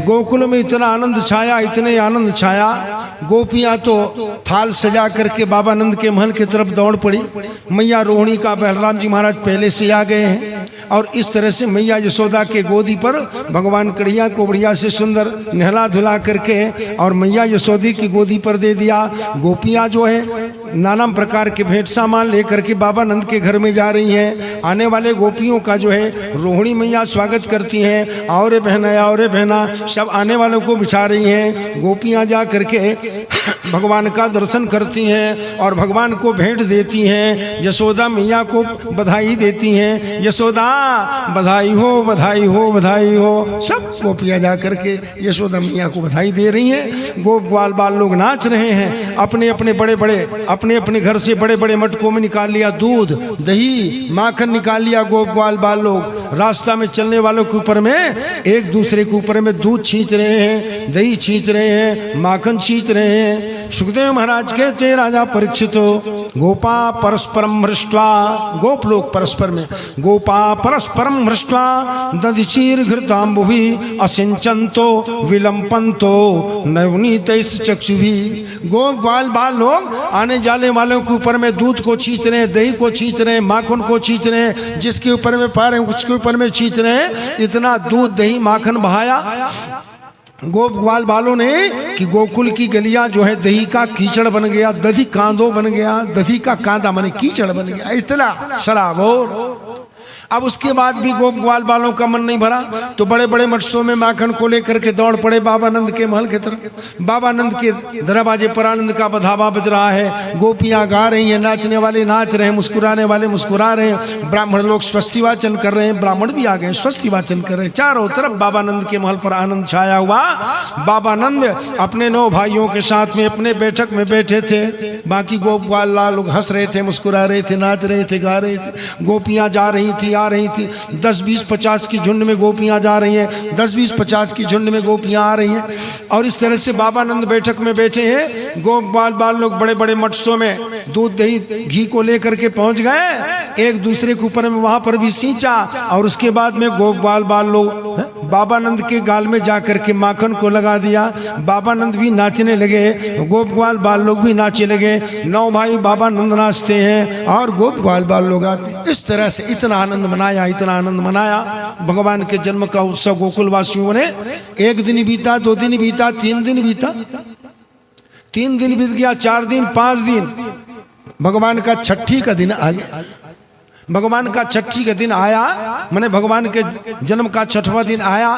गोकुल में इतना आनंद छाया, इतने आनंद छाया, गोपियां तो थाल सजा करके बाबा नंद के महल की तरफ दौड़ पड़ी। मैया रोहिणी का बलराम जी महाराज पहले से आ गए हैं और इस तरह से मैया यशोदा के गोदी पर भगवान कड़िया को बढ़िया से सुंदर नहला धुला करके और मैया यशोदी की गोदी पर दे दिया। गोपियां जो है नाना प्रकार के भेंट सामान लेकर के बाबा नंद के घर में जा रही हैं। आने वाले गोपियों का जो है रोहिणी मैया स्वागत करती हैं, और बहना सब आने वालों को बिछा रही हैं। गोपियां जा करके भगवान का दर्शन करती हैं और भगवान को भेंट देती हैं। यशोदा मैया को बधाई देती हैं, यशोदा बधाई हो बधाई हो बधाई हो। सब गोपियां जा करके यशोदा मैया को बधाई दे रही हैं। गोप ग्वाल बाल लोग नाच रहे हैं। अपने अपने घर से बड़े बड़े मटकों में निकाल लिया दूध, दही, माखन निकाल लिया गोप ग्वाल बाल लोग। रास्ता में चलने वालों के ऊपर में एक दूसरे के ऊपर में दूध छींच रहे हैं, दही छींच रहे हैं, माखन छींच रहे हैं। सुखदेव महाराज कहते हैं राजा परीक्षित गोपा परस्परम हृष्ट्वा, गोप लोग परस्पर में, गोपा परस्परम हृष्ट्वा दधिचीर घृतांबुभि असिंचंतो विलंपंतो नवनीतैश्च चक्षुभि। गोप ग्वाल बाल लोग आने जाने वालों के ऊपर में दूध को छींच रहे हैं, दही को छींच रहे हैं, माखन को छींच रहे हैं, जिसके ऊपर में पा रहे हैं उसके ऊपर में छींच रहे हैं। इतना दूध दही माखन बहाया गोप ग्वाल बालों ने कि गोकुल की गलियां जो है दही का कीचड़ बन गया, दधी कांदो बन गया, दधी का कांदा माने कीचड़ बन गया, इतना शराबोर। अब उसके बाद भी गोप ग्वाल बालों का मन नहीं भरा तो बड़े बड़े मटसों में माखन को लेकर के दौड़ पड़े बाबा नंद के महल की तरफ। बाबा नंद के दरवाजे पर आनंद का बधावा बज रहा है, गोपियां गा रही हैं, नाचने वाले नाच रहे हैं, मुस्कुराने वाले मुस्कुरा रहे हैं। ब्राह्मण लोग स्वस्ति वाचन कर रहे हैं, ब्राह्मण भी आ गए स्वस्ति वाचन कर रहे हैं। चारों तरफ बाबा नंद के महल पर आनंद छाया हुआ। बाबा नंद अपने 9 भाइयों के साथ में अपने बैठक में बैठे थे। बाकी गोप ग्वाल लोग हंस रहे थे, मुस्कुरा रहे थे, नाच रहे थे, गा रहे थे। गोपियां जा रही थी, आ रही थी। 10, 20, 50 की झुंड में गोपियां जा रही हैं, 10, 20, 50 की झुंड में गोपियां आ रही हैं। और इस तरह से बाबा नंद बैठक में बैठे हैं। गोप ग्वाल बाल लोग बड़े बड़े मटसों में दूध दही घी को लेकर के पहुंच गए। एक दूसरे के ऊपर में वहां पर भी सींचा और उसके बाद में गोप ग्वाल बाल लोग बाबा नंद के गाल में जाकर के माखन को लगा दिया। बाबा नंद भी नाचने लगे, गोप ग्वाल बाल लोग भी नाचने लगे। 9 भाई बाबा नंद नाचते हैं और गोप ग्वाल बाल लोग आते हैं। इस तरह से इतना आनंद मनाया, इतना आनंद मनाया। भगवान के जन्म का उत्सव गोकुल वासियों ने 1 दिन बीता, 2 दिन बीता, 3 दिन बीता, 3 दिन बीत गया, 4 दिन, 5 दिन। भगवान का छठी का दिन आ गया। भगवान का छठी का दिन आया, माने भगवान के जन्म का 6वां दिन आया।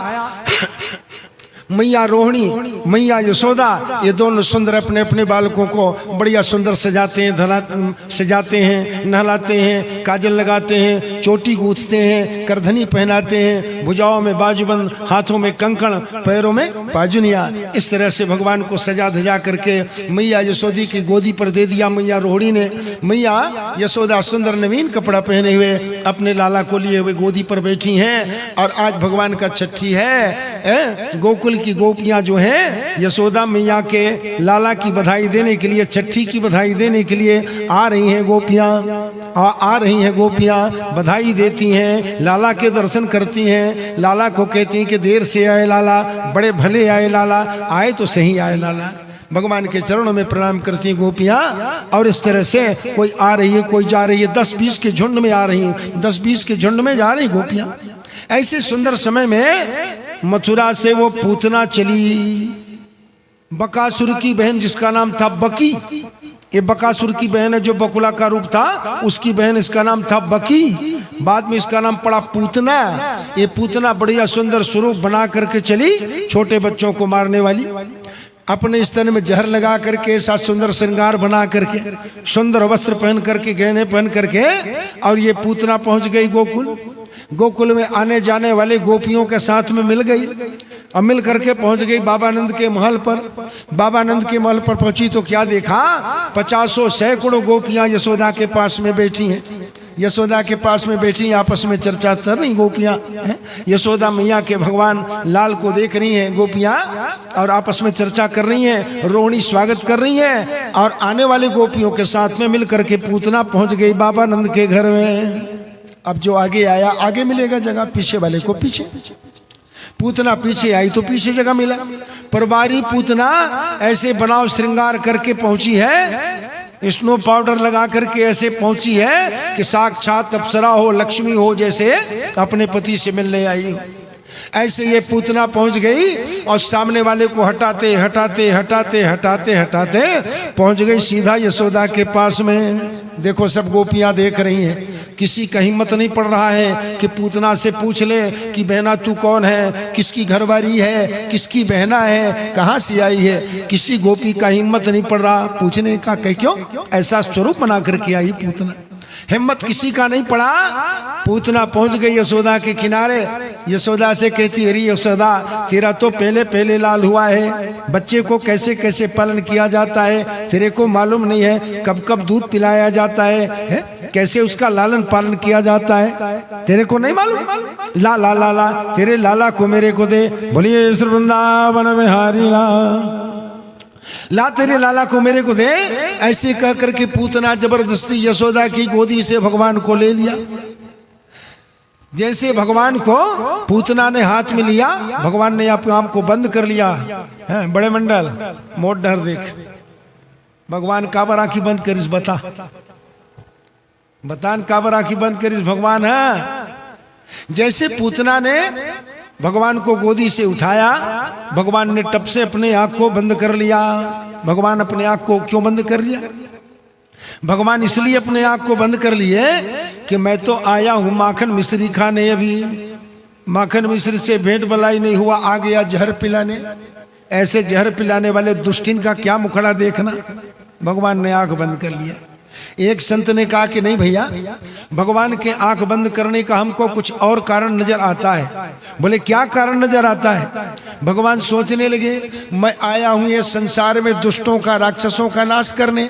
मैया रोहिणी, मैया यशोदा, ये दोनों सुंदर अपने अपने बालकों को बढ़िया सुंदर सजाते हैं, सजाते हैं, नहलाते हैं, काजल लगाते हैं, चोटी गूंथते हैं, करधनी पहनाते हैं, भुजाओं में बाजूबंद, हाथों में कंकण, पैरों में पाजुनिया। इस तरह से भगवान को सजा धजा करके मैया यशोदी की गोदी पर दे दिया। मैया रोहिणी ने, मैया यशोदा सुंदर नवीन कपड़ा पहने हुए अपने लाला को लिए हुए गोदी पर बैठी हैं। और आज भगवान का छठी है। गोकुल की गोपियां जो हैं यशोदा मैया के लाला की बधाई देने के लिए, छठी की बधाई देने के लिए आ रही हैं गोपियां। आ रही हैं गोपियां, बधाई देती हैं, लाला के दर्शन करती हैं, लाला को कहती हैं कि देर से आए लाला, बड़े भले आए लाला, आए तो सही आए लाला। भगवान के चरणों में प्रणाम करती हैं गोपियां। और इस तरह से कोई आ रही है, कोई जा रही है, 10-20 के झुंड में आ रही हैं, 10-20 के झुंड में जा रही गोपियां। ऐसे सुंदर समय में मथुरा से वो पूतना चली, बकासुर की बहन जिसका नाम था बकी। ये बकासुर की बहन है जो बकुला का रूप था, उसकी बहन, इसका नाम था बकी। बाद में इसका नाम पड़ा पूतना। ये पूतना बढ़िया सुंदर स्वरूप बना करके चली, छोटे बच्चों को मारने वाली। अपने स्तन में जहर लगा करके, ऐसा सुंदर श्रृंगार बना करके, सुंदर वस्त्र पहन करके, गहने पहन करके, और ये पूतना पहुंच गई गोकुल। गोकुल में आने जाने वाले गोपियों के साथ में मिल गई और मिल करके पहुंच गई बाबा नंद के महल पर। बाबा नंद के महल पर पहुंची तो क्या देखा, 50 सैकड़ों गोपियां यशोदा के पास में बैठी हैं। यशोदा के पास में बैठी आपस में चर्चा कर रही गोपियां। यशोदा मैया के भगवान लाल को देख रही हैं गोपियां और आपस में चर्चा कर रही हैं। रोहिणी स्वागत कर रही है और आने वाले गोपियों के साथ में मिल करके पूतना पहुंच गई बाबा नंद के घर में। अब जो आगे आया आगे मिलेगा जगह, पीछे वाले को पीछे। पूतना पीछे आई तो पीछे जगह मिला, पर बारी पूतना ऐसे बनाव श्रृंगार करके पहुंची है, स्नो पाउडर लगा करके ऐसे पहुंची है कि साक्षात अप्सरा हो, लक्ष्मी हो, जैसे अपने पति से मिलने आई हो। ऐसे ये पूतना पहुंच गई और सामने वाले को हटाते हटाते हटाते हटाते हटाते पहुंच गई सीधा यशोदा के पास में। देखो सब गोपियां देख रही हैं, किसी का हिम्मत नहीं पड़ रहा है कि पूतना से पूछ ले कि बहना तू कौन है, किसकी घरवाली है, किसकी बहना है, कहाँ से आई है। किसी गोपी का हिम्मत नहीं पड़ रहा पूछने का। कह क्यों? ऐसा स्वरूप बना करके आई पूतना, हिम्मत किसी का नहीं पड़ा। पूतना पहुंच गई यशोदा के किनारे। यशोदा से कहती, अरे यशोदा, तेरा तो पहले पहले लाल हुआ है, बच्चे को कैसे कैसे पालन किया जाता है तेरे को मालूम नहीं है, कब कब दूध पिलाया जाता है, कैसे उसका लालन पालन किया जाता है तेरे को नहीं मालूम। ला ला ला ला तेरे लाला को मेरे को दे। बोलिए श्री वृंदावन बिहारी लाल, ला तेरे लाला को मेरे को दे। ऐसे कह करके पूतना जबरदस्ती यशोदा की गोदी से भगवान को ले लिया। जैसे भगवान को पूतना ने हाथ में लिया, भगवान ने अपने आप को बंद कर लिया। है बड़े मंडल मोट डर देख, भगवान काबर आंखी बंद करिस, बता बतान काबर आंखी बंद करिस भगवान। है जैसे पूतना ने भगवान को गोदी से उठाया, भगवान ने टप से अपने आंख को बंद कर लिया। भगवान अपने आंख को क्यों बंद कर लिया? भगवान इसलिए अपने आंख को बंद कर लिए कि मैं तो आया हूं माखन मिश्री खाने, अभी माखन मिश्री से भेंट बलाई नहीं हुआ, आ गया जहर पिलाने। ऐसे जहर पिलाने वाले दुष्टिन का क्या मुखड़ा देखना। भगवान ने आंख बंद कर लिया। एक संत ने कहा कि नहीं भैया, भगवान के आंख बंद करने का हमको कुछ और कारण नजर आता है। बोले क्या कारण नजर आता है? भगवान सोचने लगे, मैं आया हूं ये संसार में दुष्टों का, राक्षसों का नाश करने,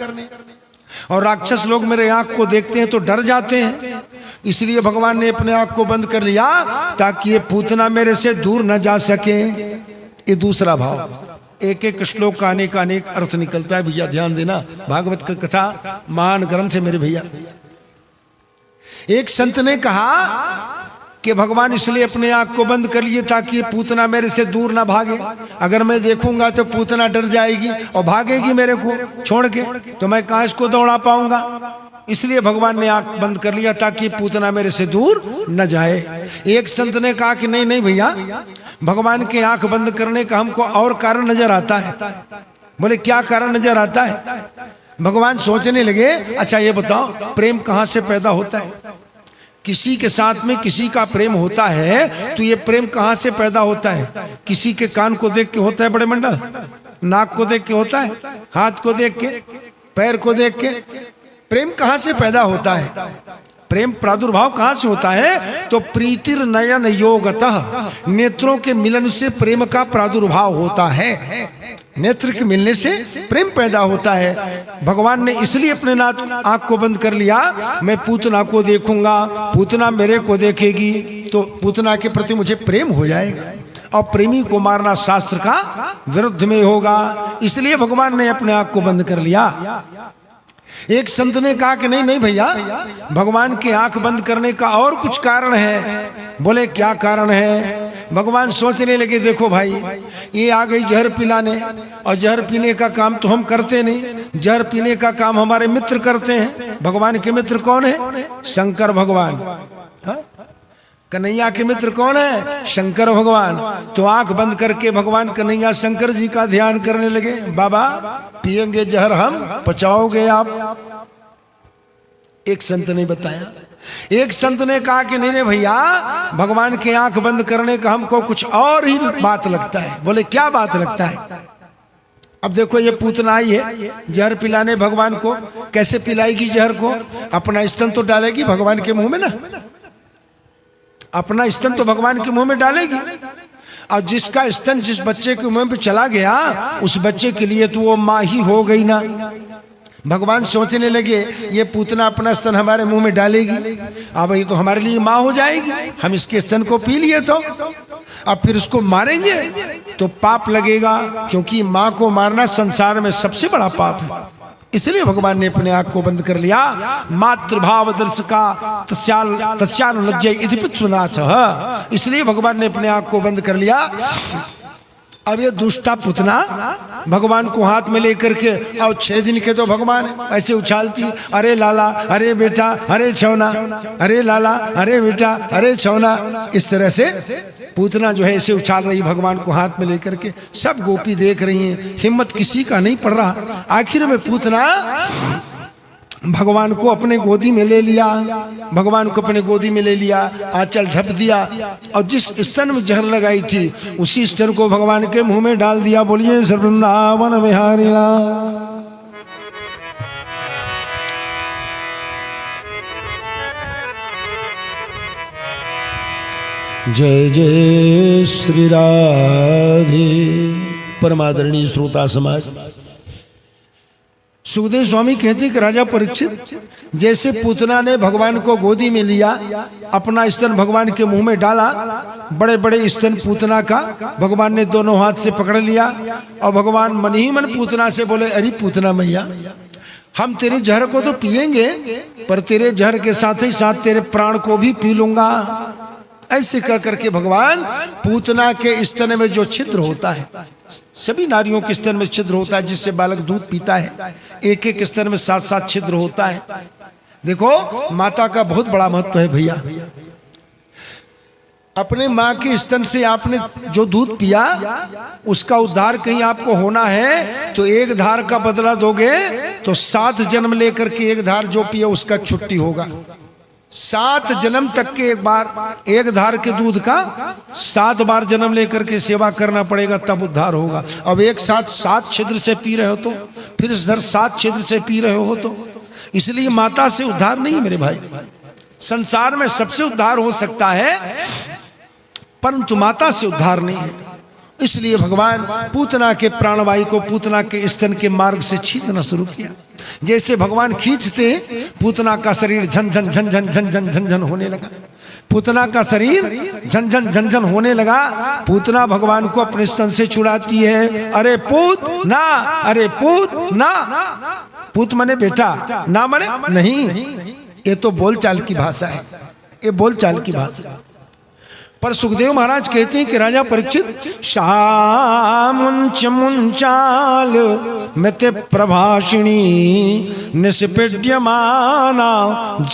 और राक्षस लोग मेरे आंख को देखते हैं तो डर जाते हैं, इसलिए भगवान ने अपने आंख को बंद कर लिया ताकि ये पूतना मेरे से दूर न जा सके। ये दूसरा भाव। एक एक श्लोक का अनेक अनेक अर्थ निकलता है भैया, ध्यान देना। भागवत का कथा महान ग्रंथ है मेरे भैया। एक संत ने कहा कि भगवान इसलिए अपने आंख को बंद कर लिए ताकि पूतना मेरे से दूर ना भागे। अगर मैं देखूंगा तो पूतना डर जाएगी और भागेगी मेरे को छोड़ के, तो मैं कहां इसको दौड़ा पाऊंगा। इसलिए भगवान ने आंख बंद कर लिया ताकि पूतना मेरे से दूर न जाए। एक संत ने कहा कि नहीं नहीं भैया, भगवान के आंख बंद करने का हमको और कारण नजर आता है। बोले क्या कारण नजर आता है? भगवान सोचने लगे, अच्छा ये बताओ प्रेम कहां से पैदा होता है? किसी के साथ में किसी का प्रेम होता है तो ये प्रेम कहां से पैदा होता है? किसी के कान को देख के होता है बड़े मंडल, नाक को देख के होता है, हाथ को देख के, पैर को देख के। प्रेम कहां से पैदा होता है? प्रेम प्रादुर्भाव कहां से होता है? तो प्रीतिर नयन योगतः, नेत्रों के मिलन से प्रेम का प्रादुर्भाव होता है। नेत्र के मिलने से प्रेम पैदा होता है। भगवान ने इसलिए अपने आंख को बंद कर लिया, मैं पूतना को देखूंगा, पूतना मेरे को देखेगी तो पूतना के प्रति मुझे प्रेम हो जाएगा, और प्रेमी को मारना शास्त्र का विरुद्ध में होगा। इसलिए भगवान ने अपने आंख को बंद कर लिया। एक संत ने कहा कि नहीं नहीं भैया, भगवान के आंख बंद करने का और कुछ कारण है। बोले क्या कारण है? भगवान सोचने लगे, देखो भाई ये आ गई जहर पिलाने, और जहर पीने का काम तो हम करते नहीं, जहर पीने का काम हमारे मित्र करते हैं। भगवान के मित्र कौन है? शंकर भगवान। कन्हैया के मित्र कौन है? शंकर भगवान। तो आंख बंद करके भगवान कन्हैया शंकर जी का ध्यान करने लगे। बाबा पिएंगे जहर हम, पचाओगे आप। एक संत ने बताया। एक संत ने कहा कि नहीं नहीं भैया, भगवान के आंख बंद करने का हमको कुछ और ही बात लगता है। बोले क्या बात लगता है? अब देखो ये पूतना आई है जहर पिलाने भगवान को, कैसे पिलाएगी जहर को? अपना स्तन तो डालेगी भगवान के मुंह में ना, अपना स्तन तो भगवान के मुंह में डालेगी। और जिसका स्तन जिस बच्चे के मुंह में चला गया, उस बच्चे के लिए तो वो माँ ही हो गई ना। भगवान सोचने लगे, ये पूतना अपना स्तन हमारे मुंह में डालेगी, अब ये तो हमारे लिए माँ हो जाएगी। हम इसके स्तन को पी लिए तो अब फिर उसको मारेंगे तो पाप लगेगा, क्योंकि माँ को मारना संसार में सबसे बड़ा पाप है। इसलिए भगवान ने अपने आंख को बंद कर लिया। मातृभाव दर्श का तस्यानुलज्जय इति पितृनाथ, इसलिए भगवान ने अपने आंख को बंद कर लिया। अब ये दुष्टा पुतना भगवान को हाथ में लेकर के, और 6 दिन के तो भगवान ऐसे उछालती, अरे लाला, अरे बेटा, अरे छौना, अरे लाला, अरे बेटा, अरे छौना, इस तरह से पूतना जो है ऐसे उछाल रही भगवान को हाथ में लेकर के। सब गोपी देख रही हैं, हिम्मत किसी का नहीं पड़ रहा। आखिर में पूतना भगवान को अपने गोदी में ले लिया, भगवान को अपने गोदी में ले लिया, आंचल ढप दिया, और जिस स्तन में जहर लगाई थी उसी स्तन को भगवान के मुंह में डाल दिया। बोलिए श्री वृंदावन बिहारी लाल। जय जय श्री राधे। परमादरणीय श्रोता समाज, सुखदेव स्वामी कहते कि राजा परीक्षित, जैसे पूतना ने भगवान को गोदी में लिया, अपना स्तन भगवान के मुंह में डाला, बड़े बड़े स्तन पूतना का भगवान ने दोनों हाथ से पकड़ लिया, और भगवान मन ही मन पूतना से बोले, अरे पूतना मैया, हम तेरे जहर को तो पिएंगे, पर तेरे जहर के साथ ही साथ तेरे प्राण को भी पी लूंगा। ऐसे कह करके भगवान पूतना के स्तन में जो छिद्र होता है, सभी नारियों के स्तन में छिद्र होता है जिससे बालक दूध पीता है, एक एक स्तन में 7-7 छिद्र होता है। देखो माता का बहुत बड़ा महत्व है भैया। अपने माँ के स्तन से आपने जो दूध पिया, उसका उद्धार कहीं आपको होना है तो एक धार का बदला दोगे तो 7 जन्म लेकर के एक धार जो पिए उसका छुट्टी होगा। 7 जन्म तक के एक धार के दूध का 7 बार जन्म लेकर के सेवा करना पड़ेगा, तब उद्धार होगा। अब एक साथ 7 छिद्र से पी रहे हो तो, फिर इस धर 7 छिद्र से पी रहे हो तो, इसलिए माता से उद्धार नहीं मेरे भाई। संसार में सबसे उद्धार हो सकता है परंतु माता से उद्धार नहीं है। इसलिए भगवान पूतना के प्राणवायु को पूतना के स्तन के मार्ग से खींचना शुरू किया। जैसे भगवान खींचते, पूतना का शरीर झन झन झन झन झन झन झन झन होने लगा। पूतना का शरीर झन झन झन झन होने लगा। पूतना भगवान को अपने स्तन से छुड़ाती है, अरे पूत ना, अरे पूत ना। पूत माने बेटा, ना माने नहीं। ये तो बोलचाल की भाषा है, ये बोलचाल की भाषा। पर सुखदेव महाराज कहते हैं कि राजा परीक्षित, शामुंच मुंचाल मते प्रभाषिणी निष्पेड्यमाना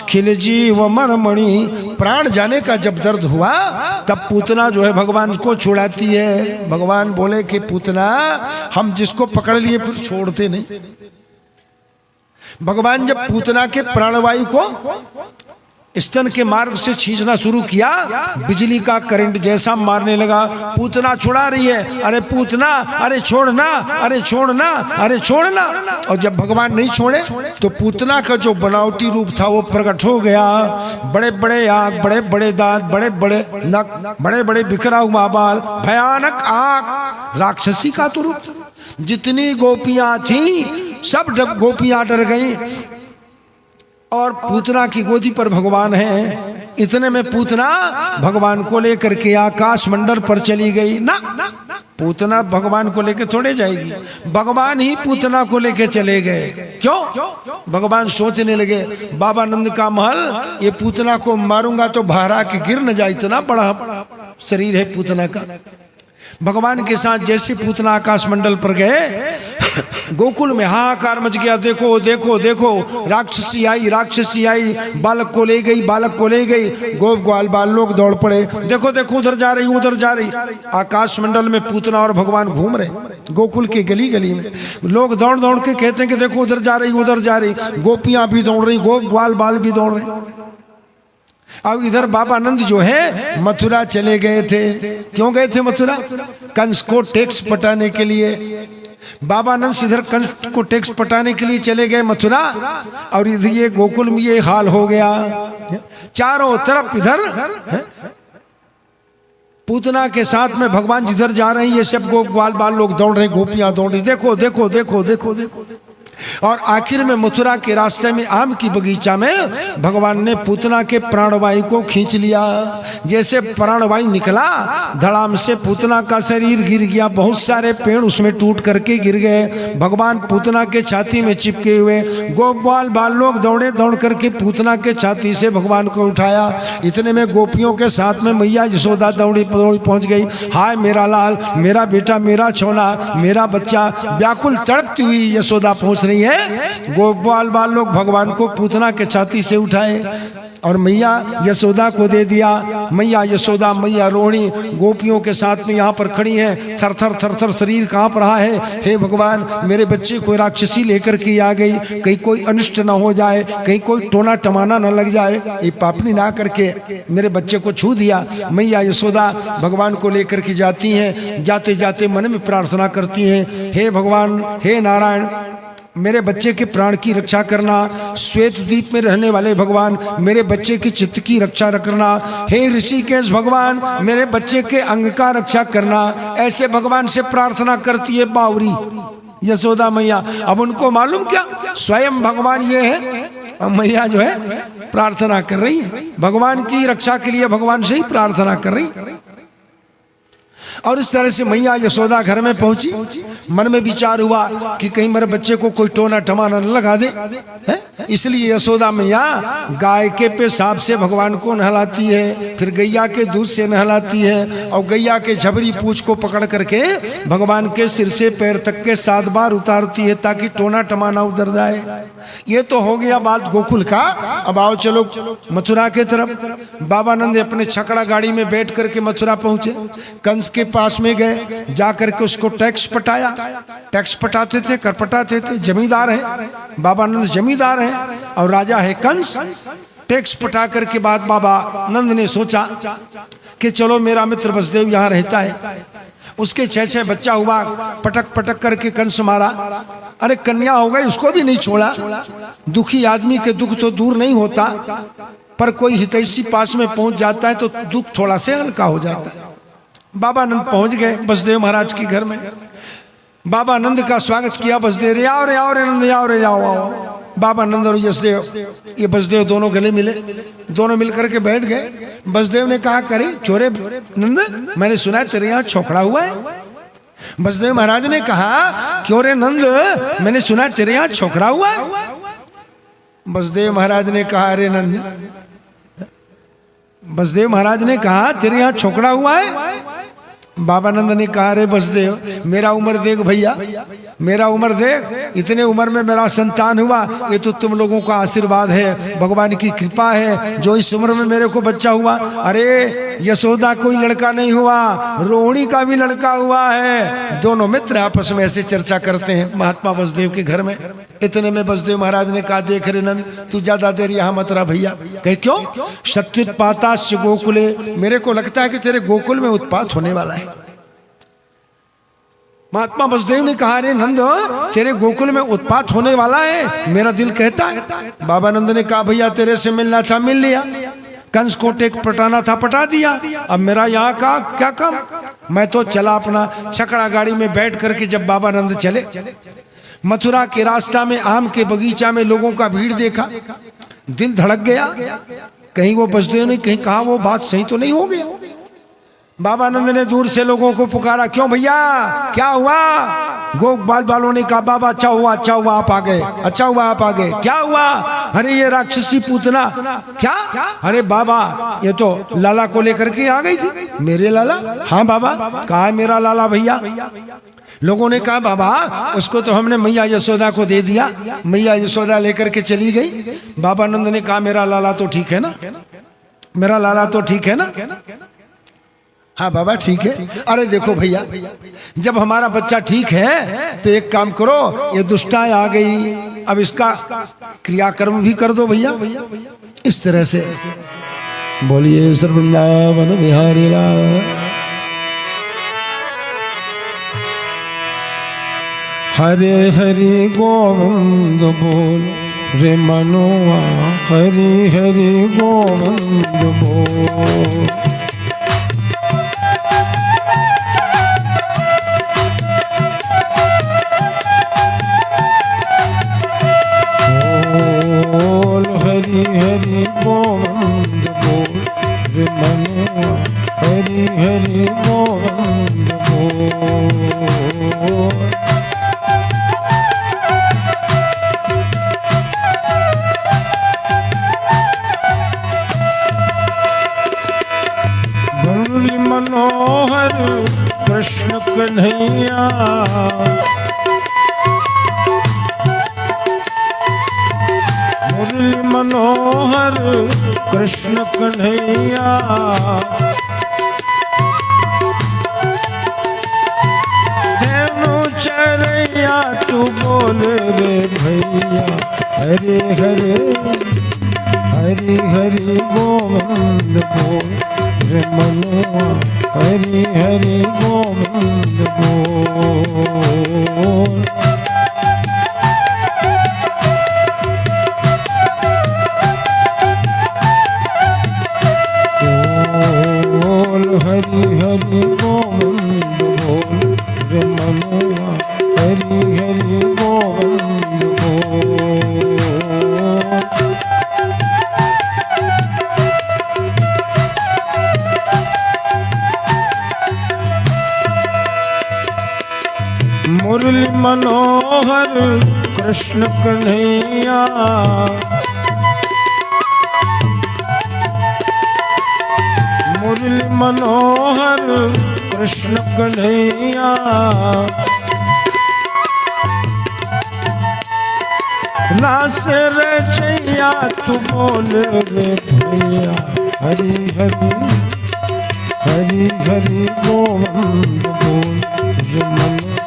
खिल जीव मरमणि। प्राण जाने का जब दर्द हुआ तब पूतना जो है भगवान को छुड़ाती है। भगवान बोले कि पूतना, हम जिसको पकड़ लिए फिर छोड़ते नहीं। भगवान जब पूतना के प्राणवायु को स्तन के मार्ग से खींचना शुरू किया, बिजली का करंट जैसा मारने लगा। पूतना छुड़ा रही है, अरे पूतना, अरे छोड़ना, अरे छोड़ना, अरे छोड़ना। और जब भगवान नहीं छोड़े तो पूतना का जो बनावटी रूप था वो प्रकट हो गया। बड़े बड़े आंख, बड़े बड़े दांत, बड़े बड़े नख, बड़े बड़े बिखरा हुआ बाल, भयानक आंख, राक्षसी का तो रूप। जितनी गोपियां थी सब गोपियां डर गई, और पूतना की गोदी पर भगवान है। इतने में पूतना भगवान को लेकर के आकाश मंडल पर चली गई। ना, पूतना भगवान को लेकर थोड़े जाएगी, भगवान ही पूतना को लेकर चले गए। क्यों? भगवान सोचने लगे, बाबा नंद का महल, ये पूतना को मारूंगा तो बहरा के गिर न जाए, इतना बड़ा शरीर है पूतना का। भगवान के साथ जैसे पूतना आकाश मंडल पर गए, गोकुल में हाहाकार मच गया। देखो देखो देखो, राक्षसी आई, राक्षसी आई, बालक को ले गई, बालक को ले गई। गोप ग्वाल बाल लोग दौड़ पड़े, देखो देखो उधर जा रही, उधर जा रही। आकाश मंडल में पूतना और भगवान घूम रहे। गोकुल के गली गली में लोग दौड़ दौड़ के कहते हैं कि देखो उधर जा रही, उधर जा रही। गोपियां भी दौड़ रही, गोप ग्वाल बाल भी दौड़ रहे। अब इधर बाबा नंद जो है मथुरा चले गए थे। क्यों गए थे मथुरा? कंस को टैक्स पटाने के लिए। बाबा नंद इधर कंस को टैक्स पटाने के लिए चले गए मथुरा, और इधर ये गोकुल में ये हाल हो गया। चारों तरफ इधर पूतना के साथ में भगवान जिधर जा रहे हैं ये सब गोप ग्वाल बाल लोग दौड़ रहे, गोपियां दौड़ रही। देखो देखो देखो देखो देखो। और आखिर में मथुरा के रास्ते में आम की बगीचा में भगवान ने पूतना के प्राणवायु को खींच लिया। जैसे प्राणवायु निकला, धड़ाम से पूतना का शरीर गिर गया, बहुत सारे पेड़ उसमें टूट करके गिर गए। भगवान पूतना के छाती में चिपके हुए, गोपाल बाल लोग दौड़े, दौड़ करके पूतना के छाती से भगवान को उठाया। इतने में गोपियों के साथ में मैया यशोदा दौड़ी पहुंच गई। हाय मेरा लाल, मेरा बेटा, मेरा छोना, मेरा बच्चा, व्याकुल तड़पती हुई यशोदा पहुंच रही है। गोपाल बाल लोग भगवान को पूतना के छाती से उठाए और मैया यशोदा को दे दिया। मैया यशोदा, मैया रोहिणी गोपियों के साथ में यहाँ पर खड़ी हैं। थर थर थर थर शरीर कांप रहा है। हे भगवान, मेरे बच्चे को राक्षसी लेकर के आ गई, कहीं कोई अनिष्ट ना हो जाए, कहीं कोई टोना टमाना न लग जाए। ये पापनी ना करके मेरे बच्चे को छू दिया। मैया यशोदा भगवान को लेकर के जाती हैं। जाते जाते मन में प्रार्थना करती हैं, हे भगवान, हे नारायण, मेरे बच्चे के प्राण की रक्षा करना। श्वेत द्वीप में रहने वाले भगवान, मेरे बच्चे के चित्त की रक्षा करना। हे ऋषिकेश भगवान, मेरे बच्चे के अंग का रक्षा करना। ऐसे भगवान से प्रार्थना करती है बावरी यशोदा मैया। अब उनको मालूम क्या, स्वयं भगवान ये है। मैया जो है प्रार्थना कर रही है, भगवान की रक्षा के लिए भगवान से ही प्रार्थना कर रही। और इस तरह से मैया यशोदा घर में पहुंची। मन में विचार हुआ कि कहीं मेरे बच्चे को कोई टोना टमाना न लगा दे, है? इसलिए यशोदा मैया गाय के पेशाब से भगवान को नहलाती है, फिर गैया के दूध से नहलाती है, और गैया के झबरी पूंछ को पकड़ करके भगवान के सिर से पैर तक के 7 बार उतारती है ताकि टोना टमाना उतर जाए। ये तो हो गया बात गोकुल का। अब आओ चलो मथुरा के तरफ। बाबा नंद अपने छकड़ा गाड़ी में बैठ करके मथुरा पहुंचे। कंस के पास में गए, जाकर के उसको टैक्स पटाया। टैक्स पटाते थे, कर पटाते थे। जमींदार है बाबा नंद, जमींदार है और राजा है कंस। टैक्स पटा करके बाद बाबा नंद ने सोचा कि चलो मेरा मित्र वसुदेव यहाँ रहता है, उसके 6 बच्चा हुआ, पटक पटक करके कंस मारा। अरे कन्या हो गई, उसको भी नहीं छोड़ा। दुखी आदमी के दुख तो दूर नहीं होता, पर कोई हितैषी पास में पहुंच जाता है तो दुख थोड़ा से हल्का हो जाता है। बाबा नंद पहुंच गए वसुदेव महाराज के घर में। बाबा नंद का स्वागत किया। वसुदेव, रे आओ रे आओ रे नंद, आओ रे आओ आओ। बाबा नंद और यशदेव, ये वसुदेव दोनों गले मिले, दोनों मिलकर के बैठ गए। वसुदेव ने कहा, करे चोरे नंद, मैंने सुना है तेरे यहाँ छोकरा हुआ है। वसुदेव महाराज ने कहा, क्यों रे नंद, मैंने सुना है तेरे यहाँ छोकरा हुआ है। वसुदेव महाराज ने कहा, अरे नंद, वसुदेव महाराज ने कहा तेरे यहाँ छोकरा हुआ है। बाबा नंद ने कहा, अरे वसुदेव, मेरा उम्र देख भैया, मेरा उम्र देख, इतने उम्र में मेरा संतान हुआ, ये तो तुम लोगों का आशीर्वाद है, भगवान की कृपा है जो इस उम्र में मेरे को बच्चा हुआ। अरे यशोदा कोई लड़का नहीं हुआ, रोहिणी का भी लड़का हुआ है। दोनों मित्र आपस में ऐसे चर्चा करते हैं महात्मा वसुदेव के घर में। इतने में वसुदेव महाराज ने कहा, देख रे नंद, तू ज्यादा देर यहाँ मत रहा भैया। कहे क्यों? शत्रुत्पाताश्च गोकुले, मेरे को लगता है कि तेरे गोकुल में उत्पात होने वाला है। महात्मा वसुदेव ने कहा, अरे नंद, तेरे गोकुल में उत्पात होने वाला है, मेरा दिल कहता है। बाबा नंद ने कहा, भैया तेरे से मिलना था मिल लिया, कंस को टेक पटाना था पटा दिया, अब मेरा यहाँ का क्या काम। मैं तो चला अपना छकड़ा गाड़ी में बैठ करके। जब बाबा नंद चले, मथुरा के रास्ता में आम के बगीचा में लोगों का भीड़ देखा, दिल धड़क गया। कहीं वो वसुदेव ने कहीं कहा वो बात सही तो नहीं हो गया। बाबा नंद ने दूर से लोगों को पुकारा, क्यों भैया क्या हुआ? गोपाल बालों ने कहा, बाबा अच्छा हुआ, अच्छा हुआ आप आ गए, अच्छा हुआ आप आ गए। क्या हुआ? अरे ये राक्षसी पूतना। क्या? अरे बाबा ये तो लाला को लेकर के आ गई थी। मेरे लाला? हाँ बाबा। कहा है मेरा लाला भैया? लोगों ने कहा, बाबा उसको तो हमने मैया यशोदा को दे दिया, मैया यशोदा लेकर के चली गई। बाबा नंद ने कहा, मेरा लाला तो ठीक है ना, मेरा लाला तो ठीक है ना? हाँ बाबा ठीक है। अरे देखो भैया, जब हमारा बच्चा ठीक है तो एक काम करो, ये दुष्टाएं आ गई, अब इसका क्रियाकर्म भी कर दो भैया। इस तरह से बोलिए वृंदावन बिहारी लाल। हरे हरि गोविंद बोल रे मनुआ, हरि हरि गोविंद बोल। मुरली मनोहर कृष्ण कन्हैया, मुरली मनोहर कृष्ण कन्हैया, धेनु चरैया तू बोल रे भैया, हरे हरे हरि हरि गोविंद बोल रे मनुआ, हरि हरि गोविंद बोल। बोल हरि हरि गोविंद बोल रे मनुआ, हरि हरि गोविंद बोल। मुरली मनोहर कृष्ण कन्हैया, मुरली मनोहर कृष्ण कन्हैया, रास रचैया तू बोल रे भैया, हरि हरि हरि हरि गोविंद बोल रे मनुआ,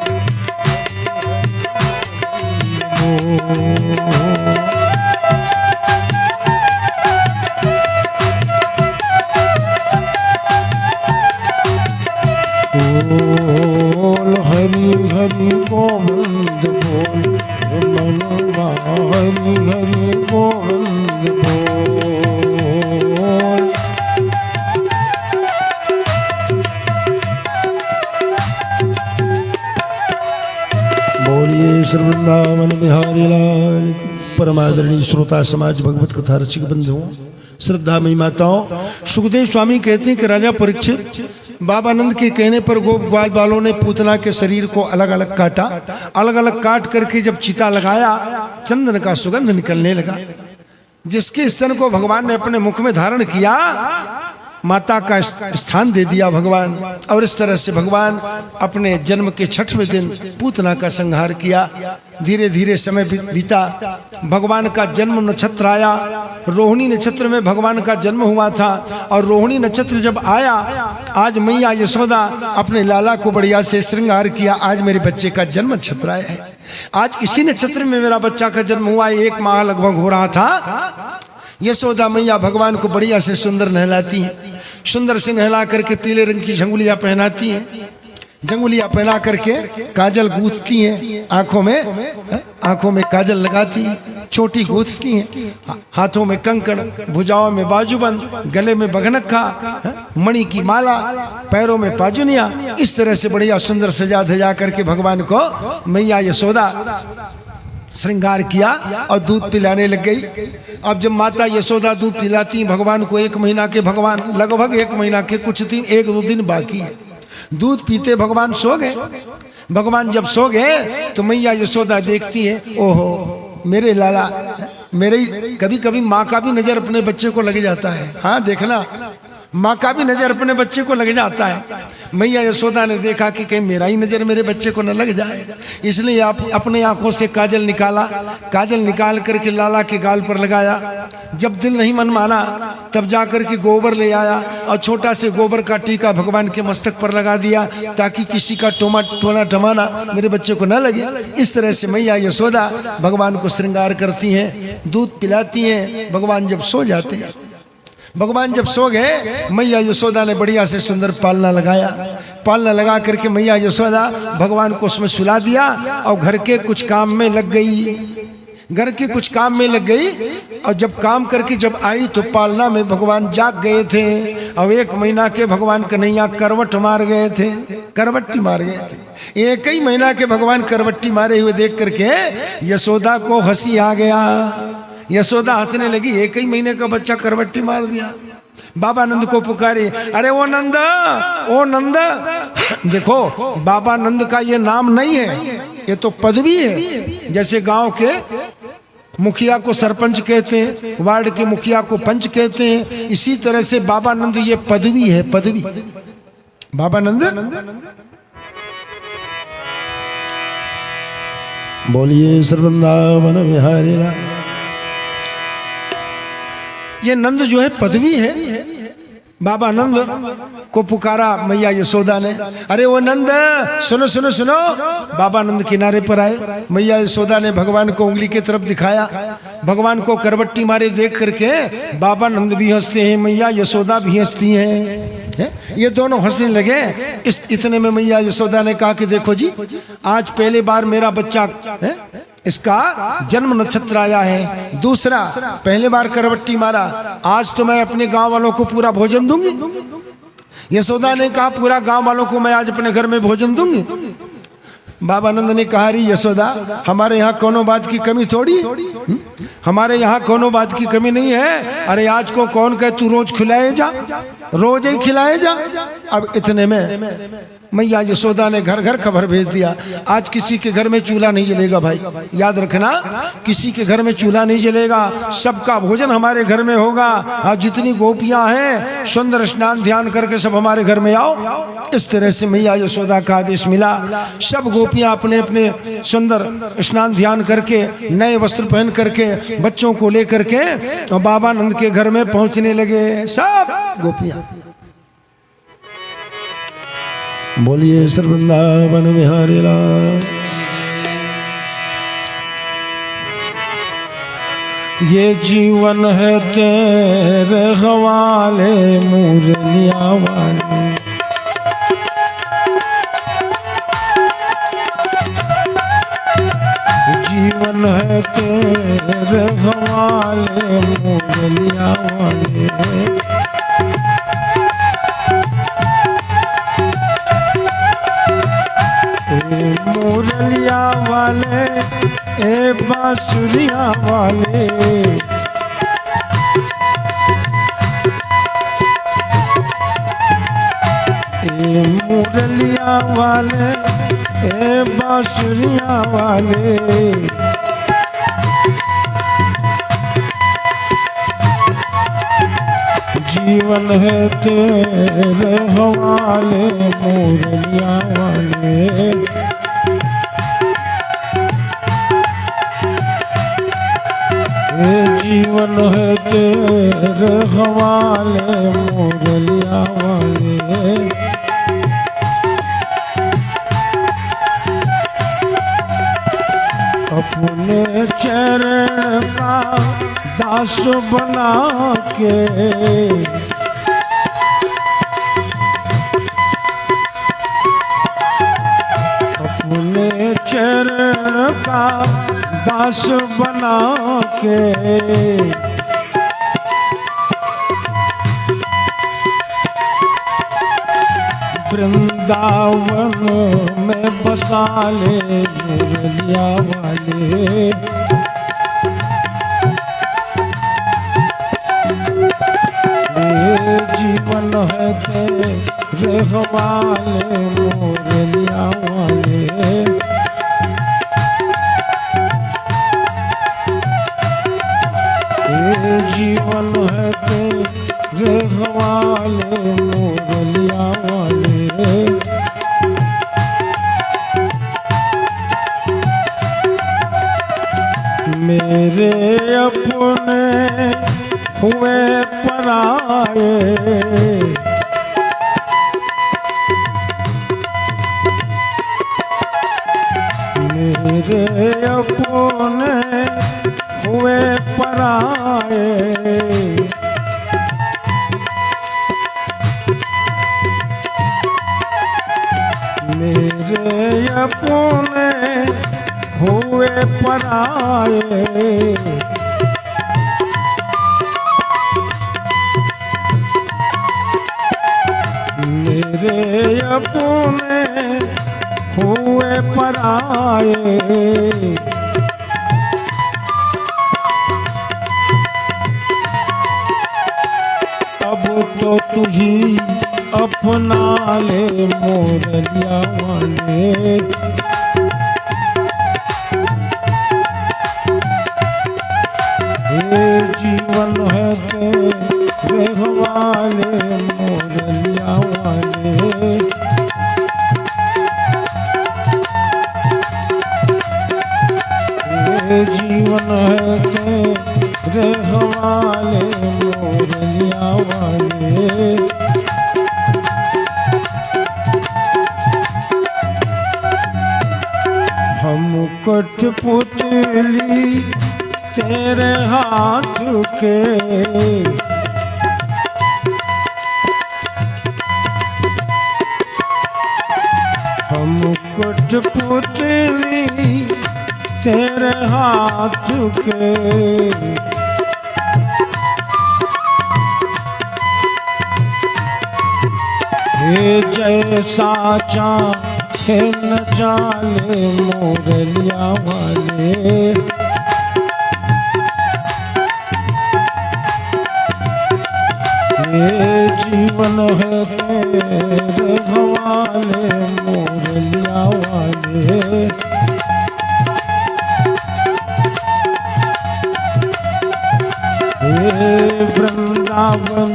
बोल हरि हरि गोविंद बोल रे मनुआ, हरि हरि गोविंद बोल। बोलिए श्री वृंदावन बिहारी लाल की। परमादरणीय श्रोता समाज, भगवत कथा रसिक बंधुओं, श्रद्धा मई माताओं, सुखदेव स्वामी कहते हैं कि राजा परीक्षित बाबानंद के कहने पर गोप ग्वाल बालों ने पूतना के शरीर को अलग अलग काटा। अलग अलग काट करके जब चिता लगाया, चंदन का सुगंध निकलने लगा, जिसके स्तन को भगवान ने अपने मुख में धारण किया, माता का स्थान दे दिया भगवान। और इस तरह से भगवान अपने जन्म के 6वें दिन पूतना का संहार किया। धीरे धीरे समय बीता, भगवान का जन्म नक्षत्र आया। रोहिणी नक्षत्र में भगवान का जन्म हुआ था। और रोहिणी नक्षत्र जब आया, आज मैया यशोदा अपने लाला को बढ़िया से श्रृंगार किया। आज मेरे बच्चे का जन्म नक्षत्र आया है, आज इसी नक्षत्र में मेरा बच्चा का जन्म हुआ है। 1 माह लगभग हो रहा था। यशोदा मैया भगवान को बढ़िया से सुंदर नहलाती हैं। सुंदर से नहला करके पीले रंग की झंगुलियां पहनाती हैं। झंगुलियां पहना करके काजल गूंथती हैं, आंखों में काजल लगाती हैं, चोटी गूंथती हैं, हाथों में कंकड़, भुजाओं में बाजूबंद, गले में बघनक्खा, मणि की माला, पैरों में पाजुनिया। इस तरह से बढ़िया सुंदर सजा धजा करके भगवान को मैया यशोदा श्रृंगार किया और दूध पिलाने लग गई। अब जब माता यशोदा दूध पिलाती भगवान को, 1 महीना के भगवान, लगभग 1 महीना के कुछ दिन, 1-2 दिन बाकी है, दूध पीते भगवान सो गए। भगवान जब सो गए तो मैया यशोदा देखती है, ओहो मेरे लाला, मेरे कभी कभी माँ का भी नजर अपने बच्चे को लग जाता है। हाँ देखना, माँ का भी नजर अपने बच्चे को लग जाता है। मैया यशोदा ने देखा कि कहीं मेरा ही नजर मेरे बच्चे को न लग जाए, इसलिए आप अपने आंखों से काजल निकाला। काजल निकाल करके लाला के गाल पर लगाया। जब दिल नहीं मन माना तब जाकर के गोबर ले आया और छोटा से गोबर का टीका भगवान के मस्तक पर लगा दिया, ताकि किसी का टोना टमाना मेरे बच्चे को न लगे। इस तरह से मैया यशोदा भगवान को श्रृंगार करती हैं, दूध पिलाती हैं। भगवान जब सो जाते हैं, भगवान जब सो गए, मैया यशोदा ने बढ़िया से सुंदर पालना लगाया। पालना लगा करके मैया यशोदा भगवान को उसमें सुला दिया और घर के कुछ काम में लग गई। घर के कुछ काम में लग गई और जब काम करके जब आई तो पालना में भगवान जाग गए थे। अब 1 महीना के भगवान कन्हैया करवट मार गए थे, करवट्टी मार गए थे। 1 ही महीना के भगवान करवट्टी मारे हुए देख करके यशोदा को हंसी आ गया। यशोदा हंसने लगी, 1 ही महीने का बच्चा करवट्टी मार दिया। बाबा नंद को पुकारे, अरे ओ नंद, ओ नंद। देखो बाबा नंद का ये नाम नहीं है, ये तो पदवी है। जैसे गांव के मुखिया को सरपंच कहते हैं, वार्ड के मुखिया को पंच कहते हैं, इसी तरह से बाबा नंद ये पदवी है, पदवी। बाबा नंद बोलिए सर्वृंदावन बिहारी लाल। ये नंद जो है पदवी है। बाबा नंद को पुकारा मैया यशोदा ने, अरे वो नंद सुनो सुनो सुनो। बाबा नंद किनारे पर आए, मैया यशोदा ने भगवान को उंगली की तरफ दिखाया। भगवान को करवट्टी मारे देख करके बाबा नंद भी हंसते हैं, मैया यशोदा भी हंसती हैं। ये दोनों हंसने लगे। इतने में मैया यशोदा ने कहा कि देखो जी, आज पहली बार मेरा बच्चा इसका जन्म नक्षत्र आया है। दूसरा, पहले बार करवट्टी मारा, आज तो मैं अपने गांव वालों को पूरा भोजन दूंगी। यशोदा ने कहा पूरा गांव वालों को मैं आज अपने घर में भोजन दूंगी। बाबा नंद ने कहा री यशोदा, हमारे यहाँ कोनो बात की कमी थोड़ी, हमारे यहाँ कोनो बात की कमी नहीं है। अरे आज को कौन कहे तू रोज खिलाए जा, रोज ही खिलाए जा। अब इतने में मैया यशोदा ने घर घर खबर भेज दिया, आज किसी के घर में चूल्हा नहीं जलेगा। भाई याद रखना, किसी के घर में चूल्हा नहीं जलेगा, सबका भोजन हमारे घर में होगा। आज जितनी गोपियां हैं सुंदर स्नान ध्यान करके सब हमारे घर में आओ। इस तरह से मैया यशोदा का आदेश मिला। सब गोपियां अपने अपने सुंदर स्नान ध्यान करके नए वस्त्र पहन करके बच्चों को लेकर के और बाबा नंद के घर में पहुंचने लगे सब गोपियां। बोलिए सर्वृंदावन बिहारी लाल। ये जीवन है तेरे हवाले मुरलिया वाले, जीवन है तेरे हवाले मुरलिया वाले। मुरलिया वाले ए बांसुरिया वाले, ए मुरलिया वाले ए बांसुरिया वाले। जीवन है तेरे हवाले मुरलिया वाले। जीवन है तेरे हवाले मुरलिया वाले। अपने चरण का दास बना के, अपने चरण का दास बना के, वृंदावन में बसा ले मुरलिया वाले। जीवन है तेरे हवाले मुरलिया वाले। जीवन है तेरे हवाले मुरलिया वाले। मेरे अपने हुए पराए, मेरे अपने हुए पराए। मेरे अपने हुए पराए। मेरे अपने हुए पराए। अब तो तुझी अपना ले मोरलिया वाले। हे जीवन है तेरे हवाले मोरलिया वाले। हे जीवन है तेरे हवाले मोरलिया वाले। हम कठपुतली तेरे हाथ के, हम कठपुतली तेरे हाथ के। हे जैसा चाहे न चाले मोरलिया वाले। ये जीवन है तेरे हवाले मोरलिया वाले। हे वृंदावन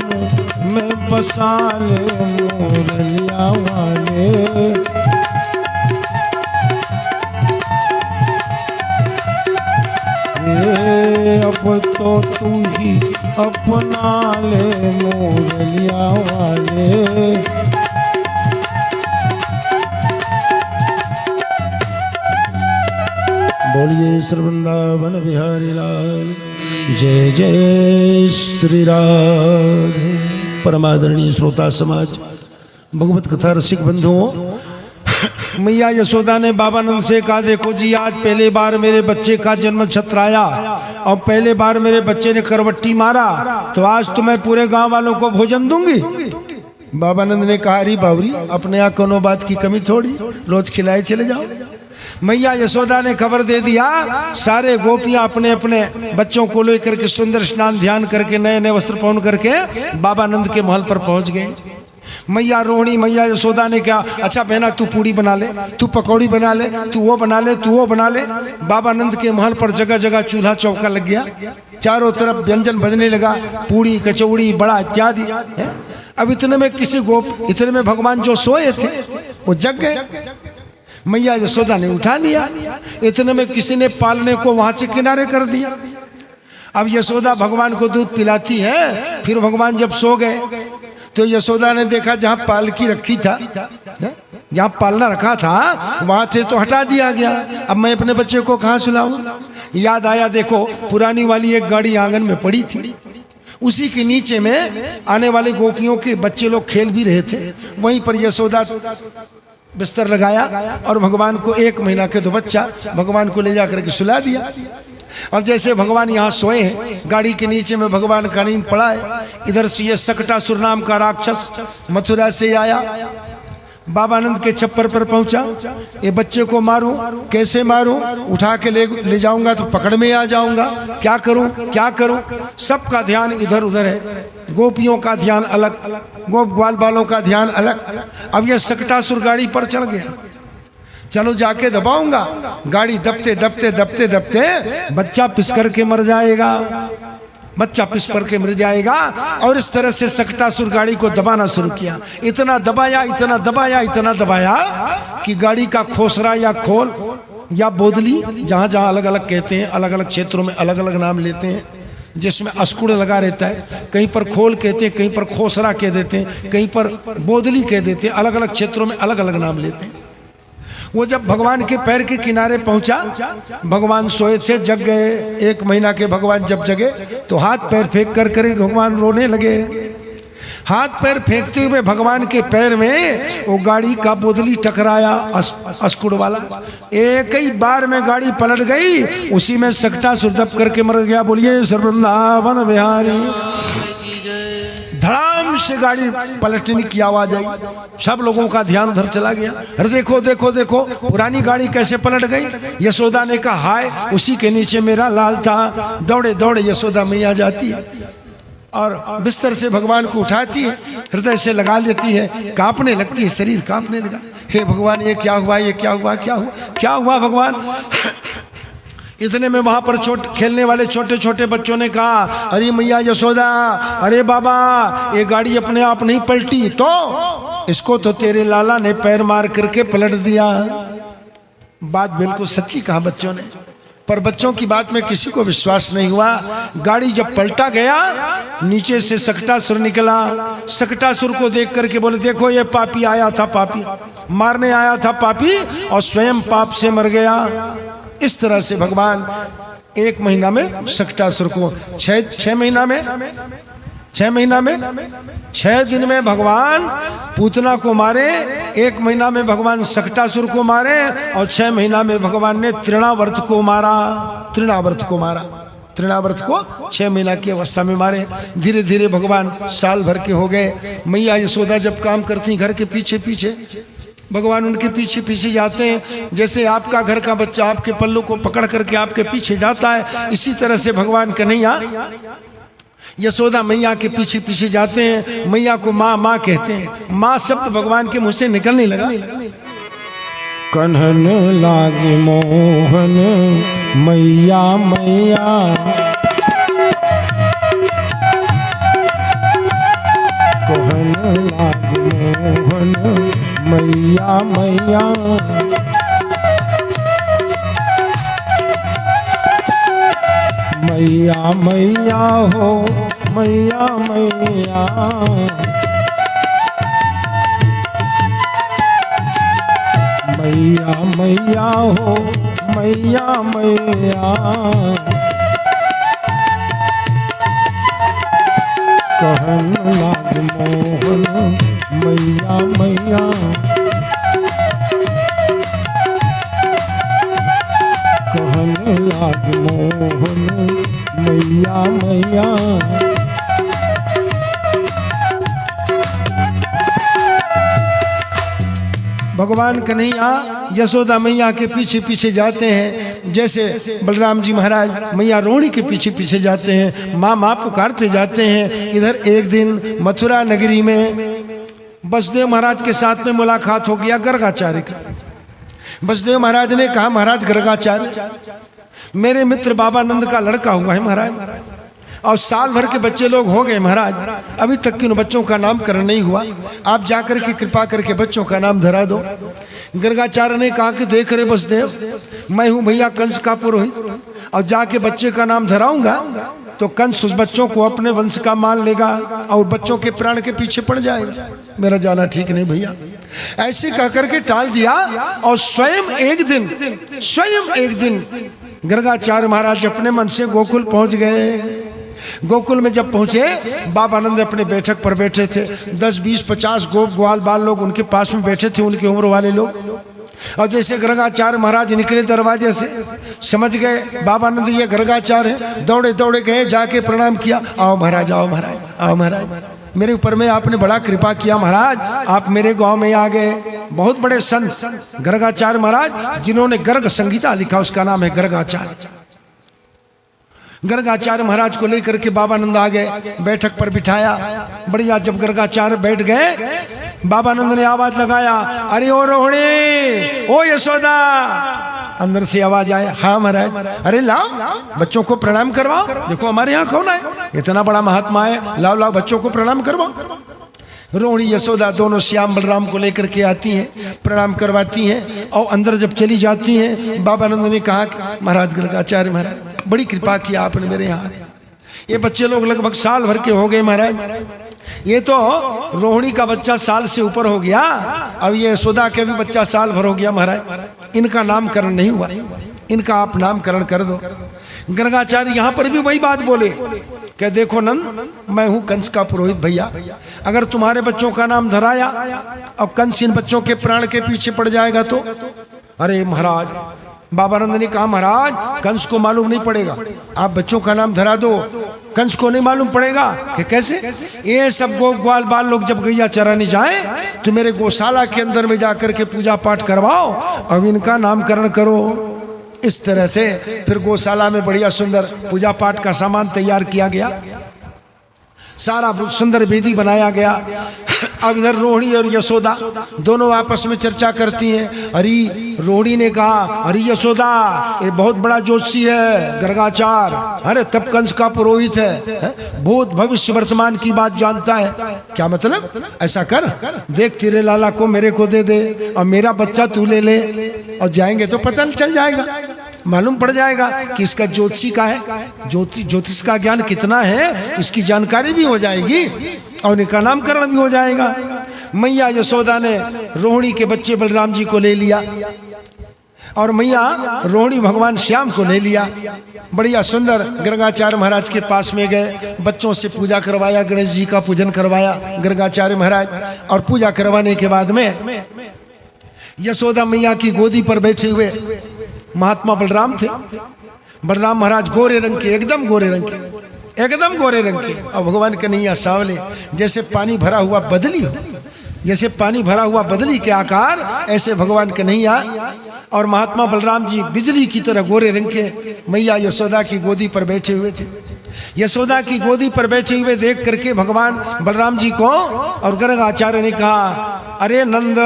में बसा ले मोरलिया वाले। हे अब तो तू ही अपना ले मोरलिया वाले। बोलिए श्री वृंदावन बिहारी लाल जय जय श्री राधे। परमादरणीय श्रोता समाज, भगवत कथा रसिक बंधुओं, मैया यशोदा ने बाबानंद से कहा, देखो जी आज पहले बार मेरे बच्चे का जन्म छत्राया और पहले बार मेरे बच्चे ने करवट्टी मारा, तो आज तो मैं पूरे गांव वालों को भोजन दूंगी। बाबानंद ने कहा, अरे बाबरी अपने यहाँ कोनो बात की कमी थोड़ी, रोज खिलाए चले जाओ। मैया यशोदा ने खबर दे दिया, सारे गोपियां अपने अपने बच्चों को लेकर के सुंदर स्नान ध्यान करके नए नए वस्त्र पहन करके बाबानंद के महल पर पहुंच गए। मैया रोहिणी मैया यशोदा ने कहा, अच्छा बहना तू पूड़ी बना ले, तू पकौड़ी बना ले, तू वो बना ले, तू वो बना ले। बाबानंद के महल पर जगह जगह चूल्हा चौका लग गया, चारों तरफ व्यंजन बजने लगा, पूड़ी कचौड़ी बड़ा इत्यादि। अब इतने में किसी इतने में भगवान जो सोए थे वो जग गए। मैया यशोदा ने उठा लिया, इतने में किसी ने पालने को वहां से किनारे कर दिया। अब यशोदा भगवान को दूध पिलाती है, फिर भगवान जब सो गए तो यशोदा ने देखा जहां पालकी रखी था, जहां पालना रखा था वहां से तो हटा दिया गया। अब मैं अपने बच्चे को कहां सुलाऊं? याद आया, देखो पुरानी वाली एक गाड़ी आंगन में पड़ी थी, उसी के नीचे में आने वाले गोपियों के बच्चे लोग खेल भी रहे थे। वहीं पर यशोदा बिस्तर लगाया और भगवान को 1 महीना के तो बच्चा भगवान को ले जाकर के सुला दिया। अब जैसे भगवान यहाँ सोए हैं, गाड़ी के नीचे में भगवान का नींद पड़ा है। इधर से ये सकटासुर नाम का राक्षस मथुरा से आया, बाबानंद के छप्पर पर पहुंचा। ये बच्चे को मारूं, कैसे मारूं? उठा के ले जाऊंगा तो पकड़ में आ जाऊंगा, क्या करूं क्या करूं? सबका ध्यान इधर उधर है, गोपियों का ध्यान अलग, गोप ग्वाल बालों का ध्यान अलग। अब ये सकटासुर गाड़ी पर चढ़ गया, चलो जाके दबाऊंगा। गाड़ी दबते दबते दबते दबते बच्चा पिसकर के मर जाएगा, बच्चा पिसकर के मर जाएगा। और इस तरह से सकटासुर गाड़ी को दबाना शुरू किया। इतना दबाया इतना दबाया इतना दबाया कि गाड़ी का खोसरा या खोल या बोदली, जहाँ जहाँ अलग अलग कहते हैं, अलग अलग क्षेत्रों में अलग अलग नाम लेते हैं, जिसमें अस्कुड़ लगा रहता है, कहीं पर खोल कहते हैं, कहीं पर खोसरा कह देते हैं, कहीं पर बोदली कह देते हैं, अलग अलग क्षेत्रों में अलग अलग नाम लेते हैं। वो जब भगवान के पैर के किनारे पहुंचा, भगवान सोए थे, जग गए। 1 महीना के भगवान जब जगे तो हाथ पैर फेंक कर करे भगवान रोने लगे। हाथ पैर फेंकते हुए भगवान के पैर में वो गाड़ी का बोदली टकराया, अस्कुड़ वाला। एक ही बार में गाड़ी पलट गई, उसी में सकटासुर दब करके मर गया। बोलिए श्री वृंदावन बिहारी। धड़ाम से गाड़ी पलटने की आवाज आई, सब लोगों का ध्यान उधर चला गया। अरे देखो देखो देखो पुरानी गाड़ी कैसे पलट गई। यशोदा ने कहा, हाय उसी के नीचे मेरा लाल था। दौड़े दौड़े यशोदा मैया जाती है, और बिस्तर से भगवान को उठाती है, हृदय से लगा लेती है, कांपने लगती है, शरीर कांपने लगा। हे भगवान ये क्या हुआ, ये क्या हुआ, क्या हुआ, क्या हुआ भगवान। इतने में वहां पर खेलने वाले छोटे छोटे बच्चों ने कहा, अरे मैया यशोदा, अरे बाबा ये गाड़ी अपने आप नहीं पलटी तो इसको तो तेरे लाला ने पैर मार करके पलट दिया। बात बिल्कुल सच्ची कहा बच्चों ने, पर बच्चों की बात में किसी को विश्वास नहीं हुआ। गाड़ी जब पलटा गया, नीचे से सकटासुर निकला। सकटासुर को देख करके बोले, देखो ये पापी आया था, पापी मारने आया था पापी, और स्वयं पाप से मर गया। इस तरह से भगवान 1 महीना में सकटासुर को 6 महीना में 6 दिन में भगवान पूतना को मारे, 1 महीना में भगवान सकटासुर को मारे, और 6 महीना में भगवान ने तृणावर्त को मारा। तृणावर्त को 6 महीना की अवस्था में मारे। धीरे धीरे भगवान साल भर के हो गए। मैया यशोदा जब काम करती घर के पीछे पीछे, भगवान उनके पीछे पीछे जाते हैं। जैसे आपका घर का बच्चा आपके पल्लू को पकड़ करके आपके पीछे जाता है, इसी तरह से भगवान कन्हैया यशोदा मैया के पीछे पीछे जाते हैं। मैया को माँ माँ कहते हैं। माँ शब्द भगवान के मुंह से निकलने लगा। कन्हन लागे मोहन मैया मैया, कहन लागे मोहन मैया मैया, मैया मैया हो मैया मैया, मैया मैया हो मैया मैया, कहन लाग मोहन मैया मैया, कहन लाग मोहन मैया मैया। भगवान कन्हैया यशोदा मैया के पीछे पीछे जाते हैं, जैसे बलराम जी महाराज मैया रोहिणी के पीछे पीछे जाते हैं, माँ माँ पुकारते जाते हैं। इधर एक दिन मथुरा नगरी में वसुदेव महाराज के साथ में मुलाकात हो गया गर्गाचार्य की। वसुदेव महाराज ने कहा, महाराज गर्गाचार्य मेरे मित्र बाबा नंद का लड़का हुआ है महाराज, और साल भर के बच्चे लोग हो गए महाराज, अभी तक कि उन बच्चों का नामकरण नहीं हुआ। आप जाकर के कृपा करके बच्चों का नाम धरा दो। गर्गाचार्य ने कहा कि देख रहे वसुदेव, मैं हूँ भैया कंस का पुरोहित, और जाके बच्चे का नाम धराऊंगा तो कंस उस बच्चों को अपने वंश का मान लेगा और बच्चों के प्राण के पीछे पड़ जाएगा। मेरा जाना ठीक नहीं भैया। ऐसे कह करके टाल दिया, और स्वयं एक दिन गर्गाचार्य महाराज अपने मन से गोकुल पहुंच गए। गोकुल में जब पहुंचे, बाबा नंद अपने बैठक पर बैठे थे। 10, 20, 50 गोप ग्वाल बाल लोग उनके पास में बैठे थे, उनकी उम्र वाले लोग। और जैसे गर्गाचार्य महाराज निकले दरवाजे से, समझ गए बाबा नंद ये गर्गाचार्य है, दौड़े दौड़े गए, जाके प्रणाम किया। आओ महाराज, आओ महाराज, आओ महाराज, मेरे ऊपर में आपने बड़ा कृपा किया महाराज, आप मेरे गांव में आ गए। बहुत बड़े संत गर्गाचार्य महाराज, जिन्होंने गर्ग संगीता लिखा, उसका नाम है गर्गाचार्य। गर्गाचार्य महाराज को लेकर के बाबा नंद आ गए, बैठक पर बिठाया। बढ़िया, जब गर्गाचार्य बैठ गए, बाबा नंद ने आवाज लगाया, अरे ओ रोहिणी, ओ यशोदा। अंदर से आवाज आया, हाँ महाराज। अरे लाओ बच्चों को प्रणाम करवाओ, देखो हमारे यहाँ कौन है, इतना बड़ा महात्मा है, लाओ लाओ बच्चों को प्रणाम करवाओ। रोहिणी यशोदा दोनों श्याम बलराम को लेकर के आती हैं, प्रणाम करवाती हैं, और अंदर जब चली जाती हैं, बाबा नंद ने कहा, महाराज गर्गाचार्य महाराज बड़ी कृपा किया आपने मेरे यहाँ। ये बच्चे लोग लगभग साल भर के हो गए महाराज, ये तो रोहिणी का बच्चा साल से ऊपर हो गया, अब ये यशोदा के भी बच्चा साल भर हो गया महाराज, इनका नामकरण नहीं हुआ, इनका आप नामकरण कर दो। गर्गाचार्य यहाँ पर भी वही बात बोले कि देखो नंद, मैं हूँ कंस का पुरोहित भैया, अगर तुम्हारे बच्चों का नाम धराया और कंस इन बच्चों के प्राण के पीछे पड़ जाएगा तो। अरे महाराज, बाबा नंद ने कहा, महाराज कंस को मालूम नहीं पड़ेगा, आप बच्चों का नाम धरा दो, कंस को नहीं मालूम पड़ेगा। कि कैसे? ये सब गो ग्वाल बाल लोग जब गैया चराने जाए तो मेरे गौशाला के अंदर में जाकर के पूजा पाठ करवाओ, अब इनका नामकरण करो। इस तरह से फिर गौशाला में बढ़िया सुंदर पूजा पाठ का सामान तैयार किया गया। सारा सुंदर वेदी बनाया गया। अब इधर रोहिणी और यशोदा दोनों आपस में चर्चा करती हैं। अरे रोहिणी ने कहा, अरे यशोदा ये बहुत बड़ा ज्योतिषी है, गर्गाचार, अरे तब कंस का पुरोहित है, भूत भविष्य वर्तमान की बात जानता है। क्या मतलब? ऐसा कर, देख तेरे लाला को मेरे को दे दे और मेरा बच्चा तू ले ले, और जाएंगे तो पता चल जाएगा, मालूम पड़ जाएगा कि इसका ज्योतिषी का है, ज्योतिष का ज्ञान कितना है, इसकी जानकारी भी हो जाएगी और इनका नामकरण भी हो जाएगा। मैया यशोदा ने रोहिणी के बच्चे बलराम जी को ले लिया और मैया रोहिणी भगवान श्याम को ले लिया। बढ़िया सुंदर गर्गाचार्य महाराज के पास में गए, बच्चों से पूजा करवाया, गणेश जी का पूजन करवाया गर्गाचार्य महाराज। और पूजा करवाने के बाद में यशोदा मैया की गोदी पर बैठे हुए महात्मा बलराम थे। बलराम महाराज गोरे रंग के, एकदम गोरे रंग के, एकदम गोरे रंग के, और भगवान कन्हैया सांवले, जैसे पानी भरा हुआ बदली हो, जैसे पानी भरा हुआ बदली के आकार, ऐसे भगवान कन्हैया और महात्मा बलराम जी बिजली की तरह गोरे रंग के मैया यशोदा की गोदी पर बैठे हुए थे। यशोदा की गोदी पर बैठे हुए देख करके भगवान बलराम जी को और गर्गाचार्य ने कहा, अरे नंद,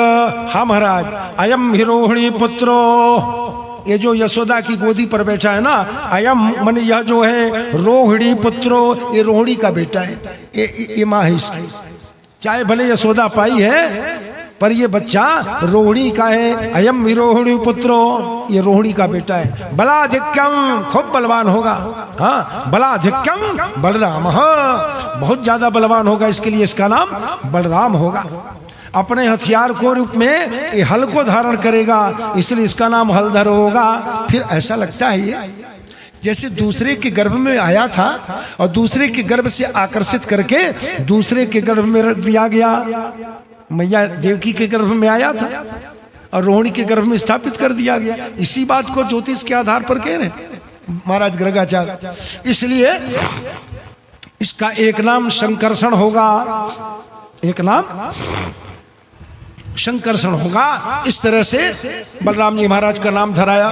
हाँ महाराज, अयम हि रोहिणी पुत्रो, ये जो यशोदा की गोदी पर बैठा है ना, अयम मन यह जो है रोहिणी पुत्रो, ये रोहिणी का बेटा है, ये माँ है इसकी। चाहे भले यशोदा पाई है पर ये बच्चा रोहिणी का है। अयम रोहिणी पुत्रो, ये रोहिणी का बेटा है। बलाधिक्यम, खूब बलवान होगा। हाँ, बलाधिक्यम बलराम, हाँ बहुत ज्यादा बलवान होगा, इसके लिए इसका नाम बलराम होगा। अपने हथियार को रूप में ये हल को धारण करेगा, इसलिए इसका नाम हलधर होगा। फिर ऐसा लगता है ये जैसे दूसरे के गर्भ में आया था और दूसरे के गर्भ से आकर्षित करके दूसरे के गर्भ में रख दिया गया। मैया देवकी के गर्भ में आया था और रोहिणी के गर्भ में स्थापित कर दिया गया। इसी बात को ज्योतिष के आधार पर कह रहे महाराज गर्गाचार्य। इसलिए इसका एक नाम शंकरषण होगा, एक नाम शंकरषण होगा। इस तरह से बलराम जी महाराज का नाम धराया।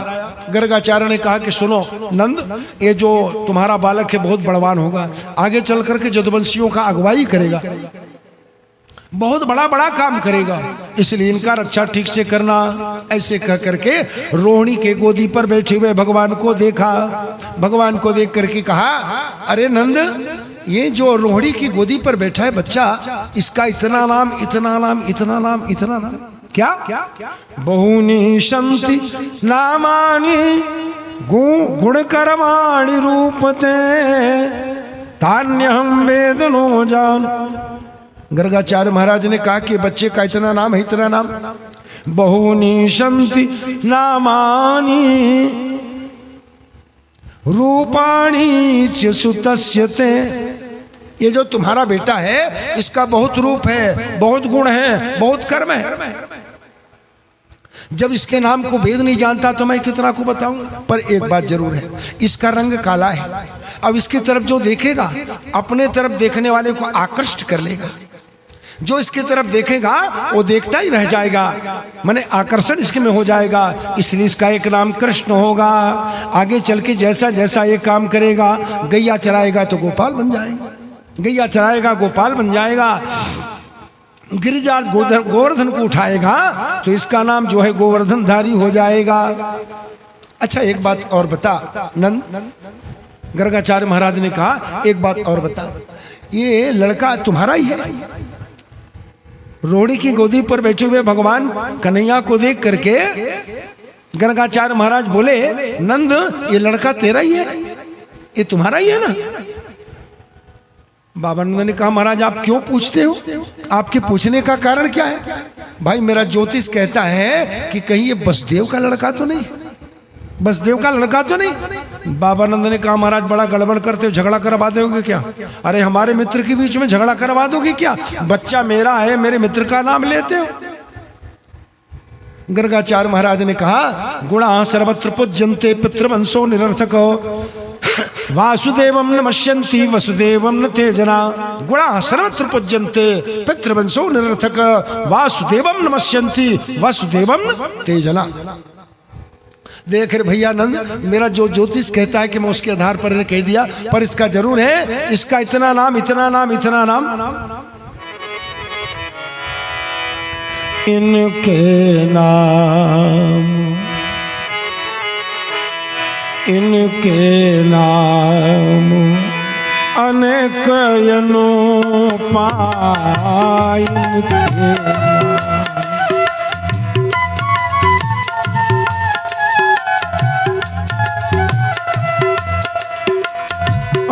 गर्गाचार्य ने कहा कि सुनो नंद, ये जो तुम्हारा बालक है बहुत बलवान होगा, आगे चल करके जदुवंशियों का अगुवाई करेगा, बहुत बड़ा बड़ा काम करेगा, इसलिए इनका रक्षा ठीक से करना। ऐसे कह करके रोहिणी के गोदी पर बैठे हुए भगवान को देखा। भगवान को देख करके कहा, अरे नंद, ये जो रोहिणी की गोदी पर बैठा है बच्चा, इसका इतना नाम, इतना नाम, इतना नाम, इतना नाम, क्या बहुनी शंति नामानि गुण कर्माणि रूपते तान्यहं वेदनो जान। गर्गाचार्य महाराज ने कहा कि बच्चे का इतना नाम है, इतना नाम, बहुनी शंति नामानि रूपाणी च सुतस्यते। ये जो तुम्हारा बेटा है इसका बहुत रूप है, बहुत गुण है, बहुत कर्म है। जब इसके नाम को वेद नहीं जानता तो मैं कितना को बताऊं। पर एक बात जरूर है, इसका रंग काला है। अब इसकी तरफ जो देखेगा अपने तरफ देखने वाले को आकृष्ट कर लेगा, जो इसकी तरफ देखेगा वो देखता ही रह जाएगा, माने आकर्षण इसके में हो जाएगा। इसलिए इसका एक नाम कृष्ण होगा। आगे चल के जैसा जैसा ये काम करेगा, गैया चराएगा तो गोपाल बन जाएगा, गैया चराएगा गोपाल बन जाएगा, गिरिजा गोवर्धन को उठाएगा तो इसका नाम जो है गोवर्धनधारी हो जाएगा। अच्छा एक बात और बता नंद, गर्गाचार्य महाराज ने कहा एक बात और बता, ये लड़का तुम्हारा ही है? रोहिणी की गोदी पर बैठे हुए भगवान कन्हैया को देख करके गर्गाचार्य महाराज बोले, नंद ये लड़का तेरा ही है, ये तुम्हारा ही है ना? बाबा नंद ने कहा, महाराज आप क्यों पूछते हो? आपके पूछने का कारण क्या है? भाई मेरा ज्योतिष कहता है कि कहीं ये बसदेव का लड़का तो नहीं, बसदेव का लड़का तो नहीं। बाबा नंद ने कहा, महाराज बड़ा गड़बड़ करते हो, झगड़ा करवा दोगे क्या? अरे हमारे मित्र के बीच में झगड़ा करवा दोगे क्या? बच्चा मेरा है, मेरे मित्र का नाम लेते हो। गर्गाचार्य महाराज ने कहा, गुणा सर्वत्र पूज्यन्ते पितृवंशो निरर्थको वासुदेवम नमस्यन्ति वसुदेवम न ते जना। गुणा सर्वत्र पूज्यन्ते पितृवंशो निरर्थक वासुदेवम नमस्यन्ति वसुदेवम न ते जना। देख रे भैया नंद, मेरा जो ज्योतिष कहता है कि मैं उसके आधार पर कह दिया, पर इसका जरूर है, इसका इतना नाम, इतना नाम, इतना नाम। इनके नाम, इनके नाम अनेक अनुपाय,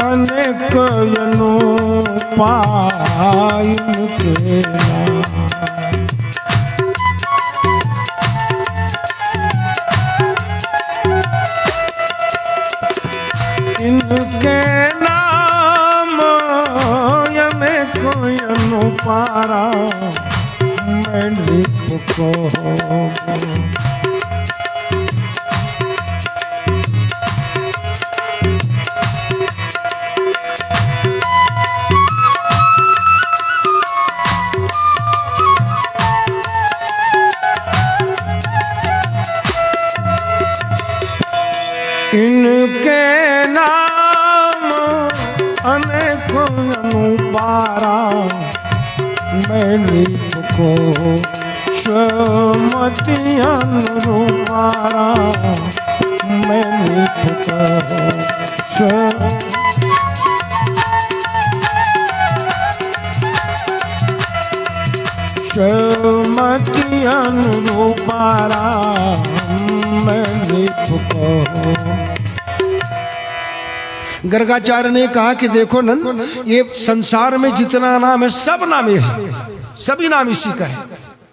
अनेक अनुपाय के नाम। इनके नाम अनेक अनुपारा मैं लिख को। इनके नाम अनेक अनुपारा मैं लिख को। स्वमति अनुरूपारा मैं लिख को। स्वमति अनुरूपारा मैं लिख को। गर्गाचार्य ने कहा कि देखो नंद, ये संसार में जितना नाम है सब नाम है, सभी नाम इसी का है।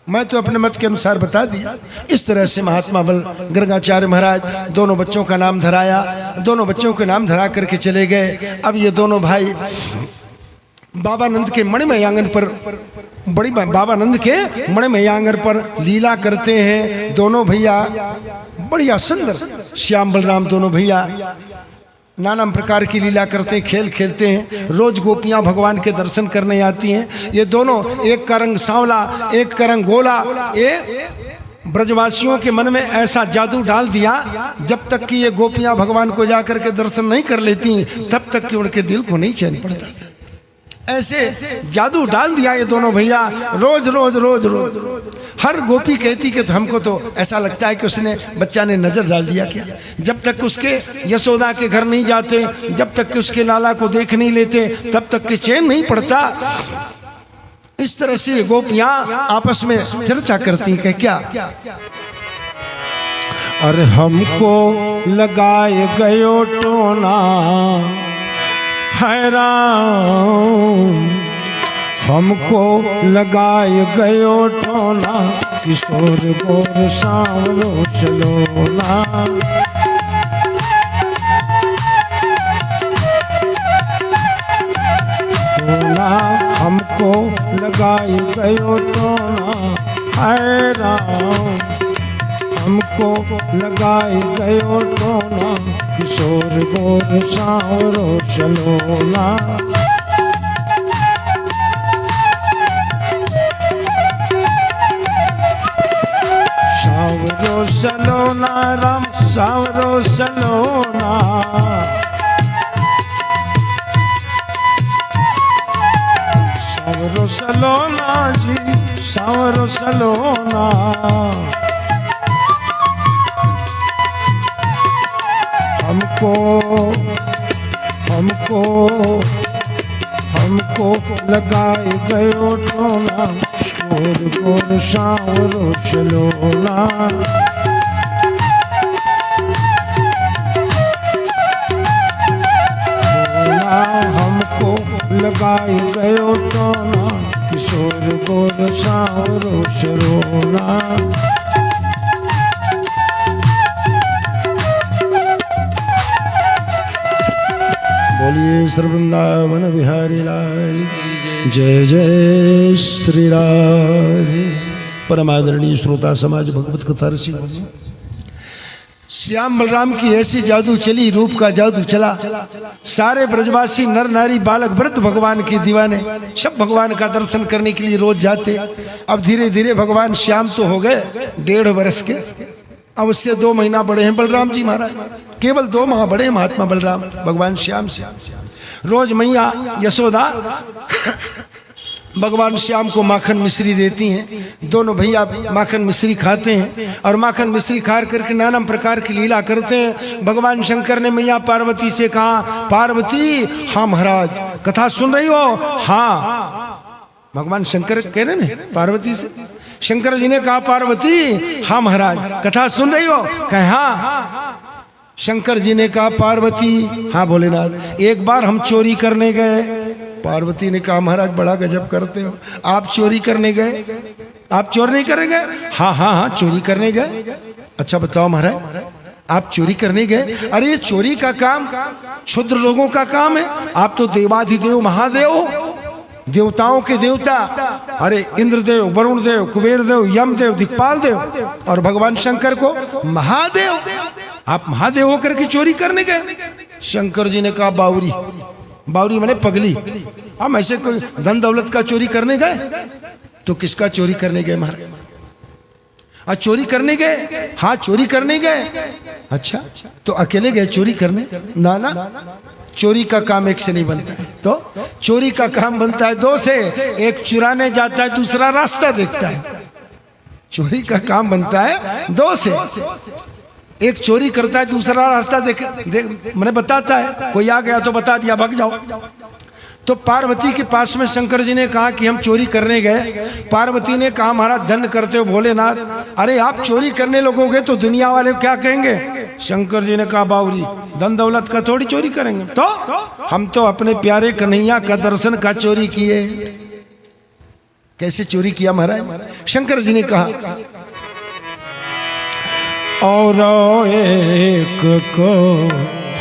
मैं तो अपने मत के अनुसार बता दिया। इस तरह से महात्मा बल गर्गाचार्य महाराज दोनों बच्चों का नाम धराया, दोनों बच्चों के नाम धरा करके चले गए। अब ये दोनों भाई बाबा नंद के मणिमय आंगन पर, बड़ी बाबा नंद के मणिमय आंगन पर लीला करते हैं। दोनों भैया बढ़िया सुंदर श्याम बलराम दोनों भैया नाना प्रकार की लीला करते हैं, खेल खेलते हैं। रोज गोपियां भगवान के दर्शन करने आती हैं। ये दोनों, एक का रंग सांवला, एक का रंग गोला, ये ब्रजवासियों के मन में ऐसा जादू डाल दिया, जब तक कि ये गोपियां भगवान को जाकर के दर्शन नहीं कर लेती तब तक कि उनके दिल को नहीं चैन पड़ता। ऐसे जादू डाल दिया ये दोनों भैया। रोज रोज रोज रोज हर गोपी कहती कि हमको तो ऐसा लगता है कि उसने, बच्चा ने नजर डाल दिया क्या। जब तक उसके यशोदा के घर नहीं जाते, जब तक कि उसके लाला को देख नहीं लेते, तब तक कि चैन नहीं पड़ता। इस तरह से गोपियां आपस में चर्चा करती कि क्या, अरे हमको लगाए गयो टोना हैरान, हमको लगाए गयो टोना, किशोर गोर सांवरो चलोना। टोना हमको लगाए गयो टोना हैरान, हमको लगाए गयो टोना, किशोर गोर सांवरो चलोना। सांवरो चलोना राम सांवरो चलोना, सांवरो चलोना जी सांवरो चलोना। हमको हमको हमको लगाए गयो टोना, गोर गोर सांवरो चलोना। हमको लगाए गयो टोना, किशोर गोर सांवरो चलोना। बोलिए श्री वृंदावन बिहारी लाल जय जय श्री राधे। परमादरणीय श्रोता समाज भगवत कथा रसिक, श्याम बलराम की ऐसी जादू चली, रूप का जादू चला। सारे ब्रजवासी नर नारी बालक वृद्ध भगवान के दीवाने, सब भगवान का दर्शन करने के लिए रोज जाते। अब धीरे धीरे भगवान श्याम तो हो गए 1.5 वर्ष के, अब उससे 2 महीना बड़े हैं बलराम जी महाराज, केवल 2 माह बड़े महात्मा बलराम भगवान श्याम से। रोज मैया यशोदा भगवान श्याम को माखन मिश्री देती हैं। दोनों भैया माखन मिश्री खाते हैं और माखन मिश्री खा करके नाना प्रकार की लीला करते हैं। भगवान शंकर ने मैया पार्वती से कहा, पार्वती हाँ महाराज कथा सुन रही हो? हाँ। भगवान शंकर कह रहे ना पार्वती से, शंकर जी ने कहा पार्वती हाँ महाराज कथा सुन रही हो? कहे हाँ। शंकर जी ने कहा पार्वती हाँ भोलेनाथ, एक बार हम चोरी करने गए। पार्वती ने कहा महाराज बड़ा गजब करते हो, आप चोरी करने गए? आप चोर नहीं करेंगे? हाँ हाँ हाँ चोरी करने गए। अच्छा बताओ महाराज आप चोरी करने गए? अरे ये चोरी का काम क्षुद्र लोगों का काम है, आप तो देवाधिदेव महादेव हो, देवताओं के देवता। अरे इंद्रदेव, वरुण देव, कुबेर देव, यमदेव, दिक्पाल देव और भगवान शंकर को महादेव, आप महादेव होकर के चोरी करने गए? शंकर जी ने कहा बावरी, बावरी मैंने पगली, हम ऐसे कोई धन दौलत का चोरी करने गए? तो किसका चोरी करने गए महाराज? चोरी करने गए? हाँ चोरी करने गए। अच्छा तो अकेले गए चोरी करने? ना ना, चोरी का काम एक से नहीं बनता है, तो चोरी का काम बनता है 2 से। एक चुराने जाता है, दूसरा रास्ता देखता है। चोरी का काम बनता है 2 से, एक चोरी करता है, दूसरा रास्ता देख मैंने बताता है। कोई आ गया तो बता दिया भाग जाओ। तो पार्वती के पास में शंकर जी ने कहा कि हम चोरी करने गए। पार्वती ने कहा महाराज धन्य करते हो भोलेनाथ, अरे आप चोरी करने लगोगे तो दुनिया वाले क्या कहेंगे? शंकर जी ने कहा बावरी धन दौलत का थोड़ी चोरी करेंगे, तो हम तो अपने प्यारे कन्हैया का दर्शन का चोरी किए। कैसे चोरी किया महाराज? शंकर जी ने कहा और एक को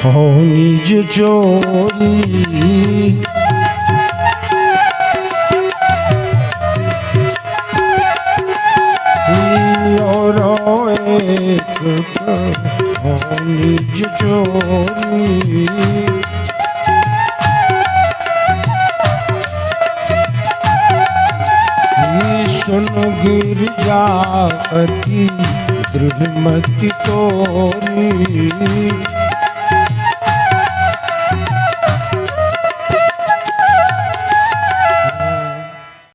हो निज चोरी, और एक को हो निज चोरी, सुन गिर जाती दृढ़मति तोरी,